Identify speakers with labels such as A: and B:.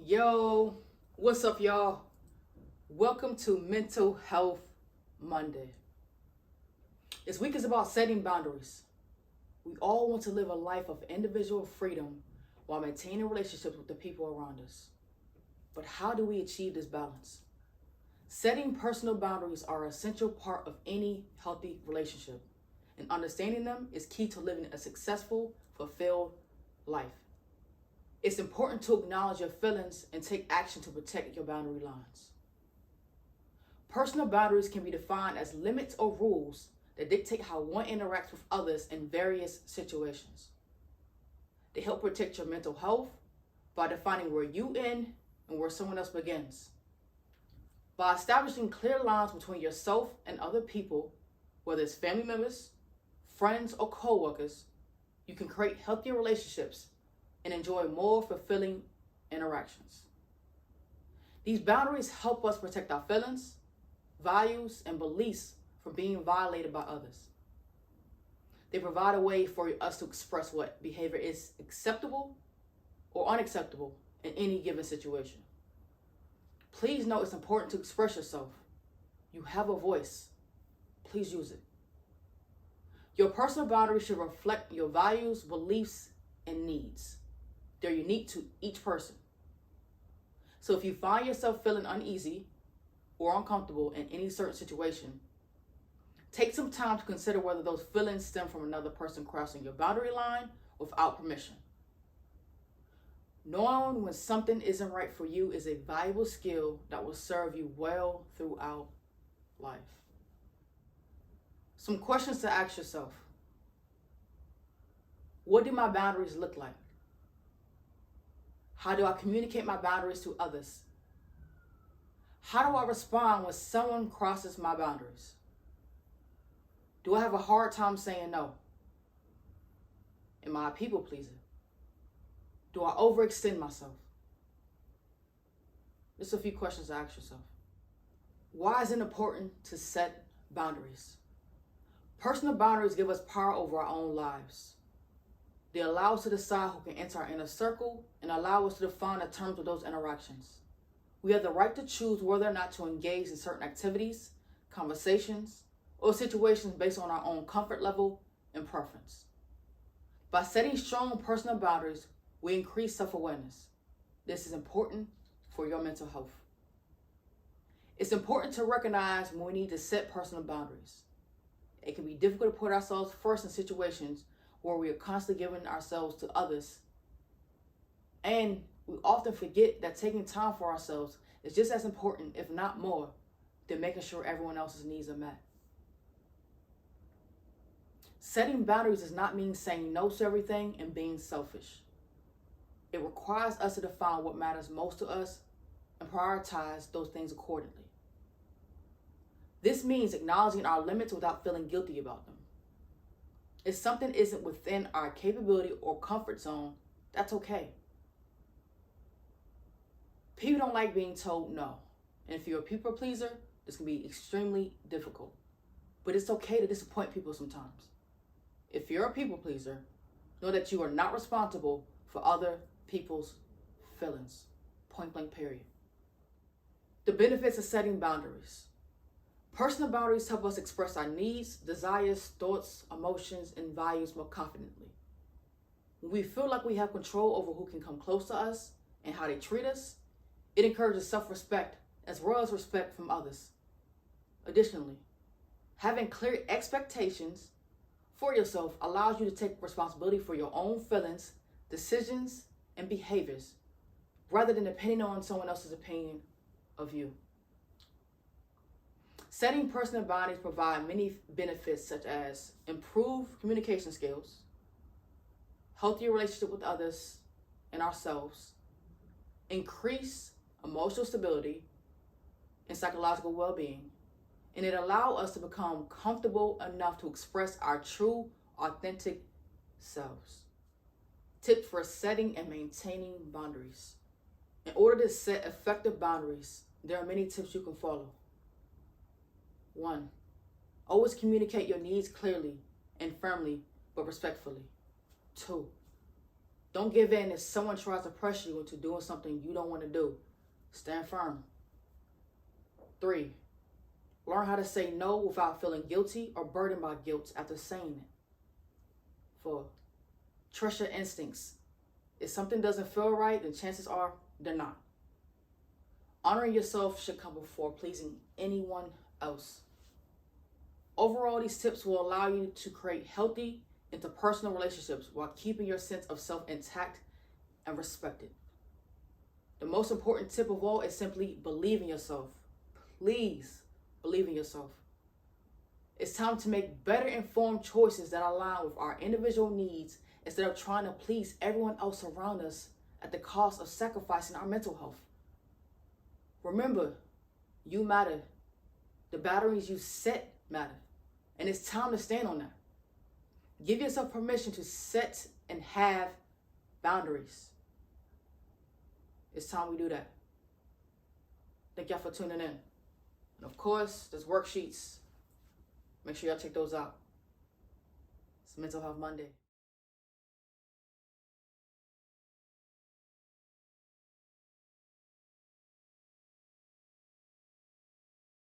A: Yo, what's up, y'all? Welcome to Mental Health Monday. This week is about setting boundaries. We all want to live a life of individual freedom while maintaining relationships with the people around us. But how do we achieve this balance? Setting personal boundaries are an essential part of any healthy relationship, and understanding them is key to living a successful, fulfilled life. It's important to acknowledge your feelings and take action to protect your boundary lines. Personal boundaries can be defined as limits or rules that dictate how one interacts with others in various situations. They help protect your mental health by defining where you end and where someone else begins. By establishing clear lines between yourself and other people, whether it's family members, friends, or co-workers, you can create healthier relationships and enjoy more fulfilling interactions. These boundaries help us protect our feelings, values, and beliefs from being violated by others. They provide a way for us to express what behavior is acceptable or unacceptable in any given situation. Please know it's important to express yourself. You have a voice. Please use it. Your personal boundaries should reflect your values, beliefs, and needs. They're unique to each person. So if you find yourself feeling uneasy or uncomfortable in any certain situation, take some time to consider whether those feelings stem from another person crossing your boundary line without permission. Knowing when something isn't right for you is a valuable skill that will serve you well throughout life. Some questions to ask yourself. What do my boundaries look like? How do I communicate my boundaries to others? How do I respond when someone crosses my boundaries? Do I have a hard time saying no? Am I a people pleaser? Do I overextend myself? Just a few questions to ask yourself. Why is it important to set boundaries? Personal boundaries give us power over our own lives. They allow us to decide who can enter our inner circle and allow us to define the terms of those interactions. We have the right to choose whether or not to engage in certain activities, conversations, or situations based on our own comfort level and preference. By setting strong personal boundaries, we increase self-awareness. This is important for your mental health. It's important to recognize when we need to set personal boundaries. It can be difficult to put ourselves first in situations where we are constantly giving ourselves to others. And we often forget that taking time for ourselves is just as important, if not more, than making sure everyone else's needs are met. Setting boundaries does not mean saying no to everything and being selfish. It requires us to define what matters most to us and prioritize those things accordingly. This means acknowledging our limits without feeling guilty about them. If something isn't within our capability or comfort zone, that's okay. People don't like being told no. And if you're a people pleaser, this can be extremely difficult. But it's okay to disappoint people sometimes. If you're a people pleaser, know that you are not responsible for other people's feelings. Point blank, period. The benefits of setting boundaries. Personal boundaries help us express our needs, desires, thoughts, emotions, and values more confidently. When we feel like we have control over who can come close to us and how they treat us, it encourages self-respect as well as respect from others. Additionally, having clear expectations for yourself allows you to take responsibility for your own feelings, decisions, and behaviors, rather than depending on someone else's opinion of you. Setting personal boundaries provide many benefits such as improved communication skills, healthier relationship with others and ourselves, increased emotional stability and psychological well-being, and it allows us to become comfortable enough to express our true, authentic selves. Tips for setting and maintaining boundaries. In order to set effective boundaries, there are many tips you can follow. 1. Always communicate your needs clearly and firmly, but respectfully. 2. Don't give in if someone tries to pressure you into doing something you don't want to do. Stand firm. 3, learn how to say no without feeling guilty or burdened by guilt after saying it. 4, trust your instincts. If something doesn't feel right, then chances are they're not. Honoring yourself should come before pleasing anyone else. Overall, these tips will allow you to create healthy interpersonal relationships while keeping your sense of self intact and respected. The most important tip of all is simply believe in yourself. Please believe in yourself. It's time to make better informed choices that align with our individual needs instead of trying to please everyone else around us at the cost of sacrificing our mental health. Remember, you matter. The boundaries you set matter. And it's time to stand on that. Give yourself permission to set and have boundaries. It's time we do that. Thank y'all for tuning in. And of course, there's worksheets. Make sure y'all check those out. It's Mental Health Monday.